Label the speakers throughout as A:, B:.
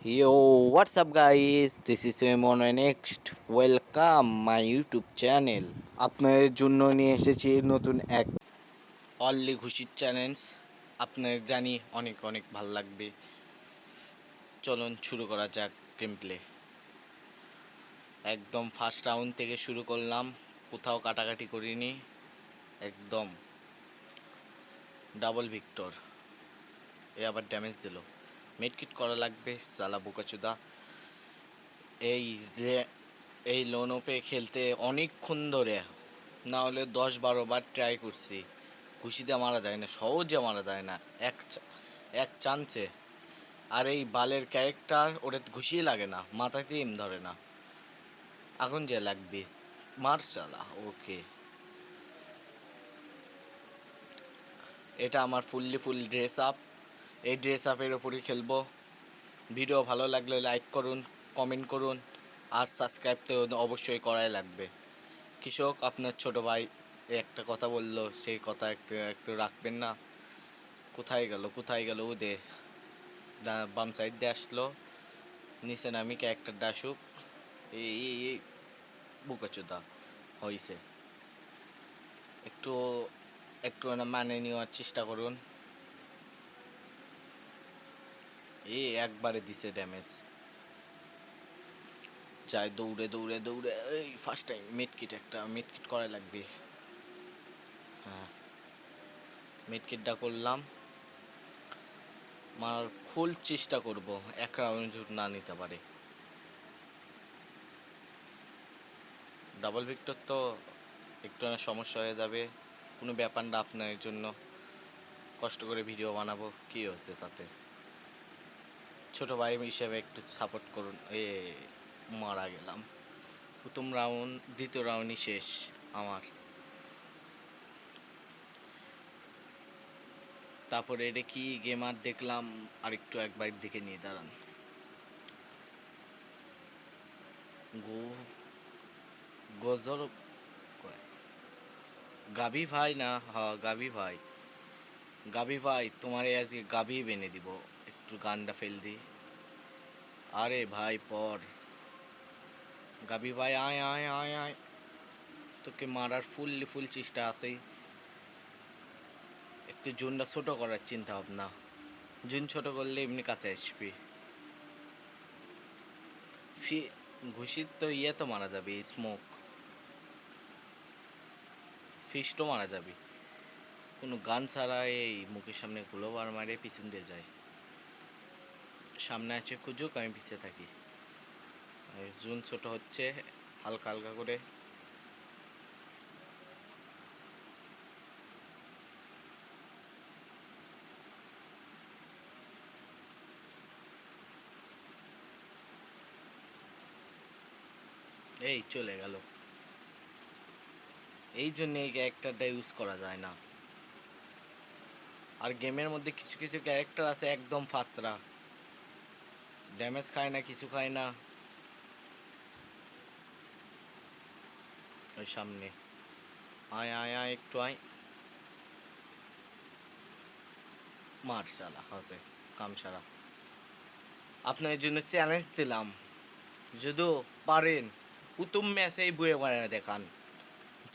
A: Yo, what's up, guys? This is Simon and next. Welcome my YouTube channel. আপনাদের জন্য নিয়ে এসেছি নতুন এক অনলি ঘুষির চ্যালেঞ্জ। আপনাদের জানি অনেক অনেক ভাল লাগবে। চলুন শুরু করা যাক গেম প্লে। একদম ফার্স্ট রাউন্ড থেকে শুরু করলাম, কোথাও কাটাকাটি করিনি, একদম ডাবল ভিক্টর। এ আবার ড্যামেজ দিল, মেডকিট করা লাগবে। সালা বোকাচুদা, এই এই লোন ওপে খেলতে অনেকক্ষণ ধরে, না হলে 10-12 বার ট্রাই করছি, ঘুষিতে মারা যায় না, সহজে মারা যায় না এক চান্সে। আর এই বালের ক্যারেক্টার ওরে ঘুষিয়ে লাগে না, মাথাতে এম ধরে না, এখন যে লাগবে মার চালা। ওকে, এটা আমার ফুল ড্রেস আপ। এই ড্রেস আপের ওপরই খেলবো। ভিডিও ভালো লাগলে লাইক করুন, কমেন্ট করুন, আর সাবস্ক্রাইব তো অবশ্যই করাই লাগবে। কৃষক আপনার ছোট ভাই একটা কথা বললো, সেই কথা একটু একটু রাখবেন না? কোথায় গেল ও দে, বাম সাইড দিয়ে আসলো, নিচে নামি ক্যারেক্টারটা আসুক। এই বুকাচোদা হয়েছে, একটু একটু না মানে নেওয়ার চেষ্টা করুন। একবারে দিছে ড্যামেজ, যায় দৌড়ে দৌড়ে দৌড়ে। এই ফার্স্ট টাইম মিডকিট করা লাগবে। হ্যাঁ, মিডকিটটা করলাম, মার ফুল চেষ্টা করব এক রাউন্ড না নিতে পারে। ডাবল ভিক্টর তো একটু না সমস্যা হয়ে যাবে, কোনো ব্যাপার না। আপনার জন্য কষ্ট করে ভিডিও বানাবো, কী হচ্ছে তাতে? ছোট ভাই হিসেবে একটু সাপোর্ট করুন। মারা গেলাম প্রথম রাউন্ড, দ্বিতীয় রাউন্ডই শেষ আমার। তারপরে এটা কি গেমার দেখলাম, আরেকটু একবার দিকে নিয়ে দাঁড়ান। গজর গাভী ভাই না, হ্যাঁ গাভী ভাই তোমার আজকে গাভী বেনে দিব। একটু গানটা ফেল দি। আরে ভাই পর গাভী ভাই, আয় আয় আয় আয়, তোকে মারার ফুল চেষ্টা আছেই। একটু জোনটা ছোট করার চিন্তা ভাবনা, জুন ছোট করলে এমনি কাছে আসবি। ঘুষির তো তো মারা যাবে, স্মোক ফিস্টও মারা যাবে। কোনো গান ছাড়া এই মুখের সামনে গ্লোবার মারে পিছন দিয়ে যায়। সামনে আছে খুঁজুক, আমি পিছিয়ে থাকি। জুন ছোট হচ্ছে হালকা হালকা করে। এই চলে গেল। এই জন্য এই ক্যারেক্টারটা ইউজ করা যায় না। আর গেমের মধ্যে কিছু কিছু ক্যারেক্টার আছে একদম ফাতরা, ড্যামেজ খায় না, কিছু খায় না। ওই সামনে আয় আয় আয়, একটু আয়, মার চালা হাসে কাম সারা। আপনার জন্য চ্যালেঞ্জ দিলাম, যদি পারেন প্রথম ম্যাচেই বুয়ে পারে দেখান।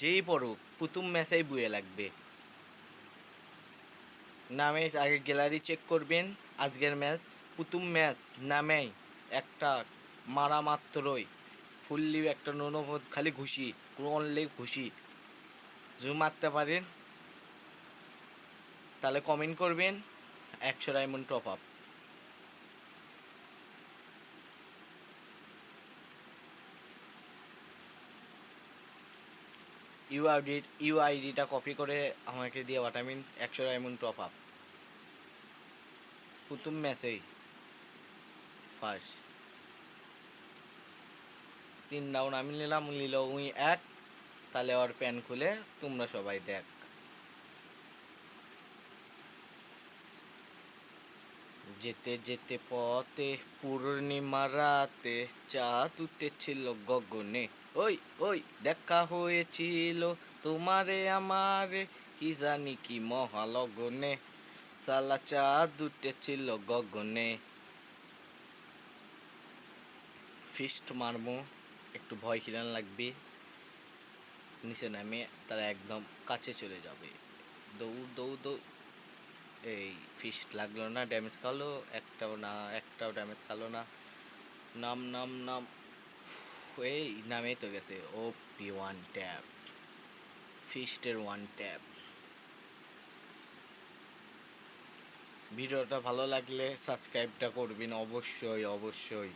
A: যেই পড়ুক প্রথম ম্যাচেই বুয়ে লাগবে। নামে আগে গ্যালারি চেক করবেন। আজকের ম্যাচ প্রথম ম্যাচ, নামেই একটা মারা মাত্রই ফুললি একটা ননবোধ খালি ঘুষি, কোনো অনলি ঘুষি। যদি মারতে পারেন তাহলে কমেন্ট করবেন 100 ডায়মন্ড টপ আপ। ইউআইডিটা কপি করে আমাকে দিয়ে পাঠাবেন, 100 ডায়মন্ড টপ আপ। প্রথম ম্যাচেই ফার্স্ট 3 রাউন্ড আমি নিল উই এক। তাহলে ওর প্যান খুলে তোমরা সবাই দেখ। যেতে যেতে পথে পূর্ণিমা রাতে চাঁদ উঠেছিল গগনে। ওই ওই দেখা হয়েছিল তোমারে আমারে, কি জানি কি মহালগনে, সালা চাঁদ উঠেছিল গগনে। ফিস্ট মারমো, একটু ভয় খিলান লাগবে, নিচে নামে তারা একদম কাছে চলে যাবে। দৌড় দৌড় দৌড়, এই ফিস্ট লাগলো না, ড্যামেজ খালো একটাও ড্যামেজ খালো না। নাম নাম নাম, এই নামেই তো গেছে। ও পি ওয়ান ট্যাপ, ফিস্টের ওয়ান ট্যাপ। ভিডিওটা ভালো লাগলে সাবস্ক্রাইবটা করবেন অবশ্যই অবশ্যই।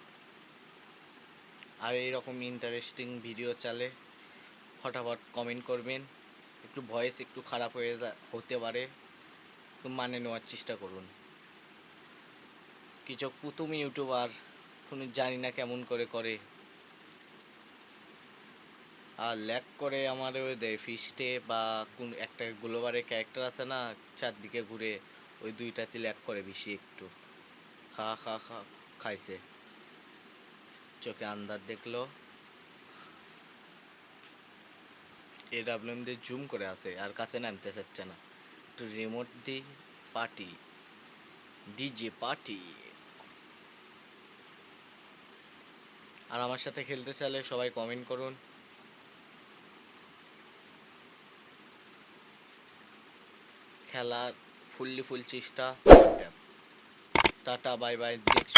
A: আর এইরকম ইন্টারেস্টিং ভিডিও চালে ফটাফট কমেন্ট করবেন। একটু ভয়েস একটু খারাপ হতে পারে, একটু মানে নেওয়ার চেষ্টা করুন। কিছু প্রথম ইউটিউবার কোনো জানি না কেমন করে করে, আর ল্যাক করে আমার ওই দেয় ফিস্টে বা কোন একটা গ্লোবারের ক্যারেক্টার আছে না, চারদিকে ঘুরে, ওই দুইটাতে ল্যাক করে বেশি একটু। খা খা খা খাইছে, চোখে আন্দাজ দেখলো। AWM দিয়ে জুম করে আছে আর কাছে নামতে চাচ্ছে না, একটু রিমোট দি পার্টি, ডিজে পার্টি। আর আমার সাথে খেলতে চাইলে সবাই কমেন্ট করুন। খেলার ফুল চেষ্টা। Tata bye bye, next.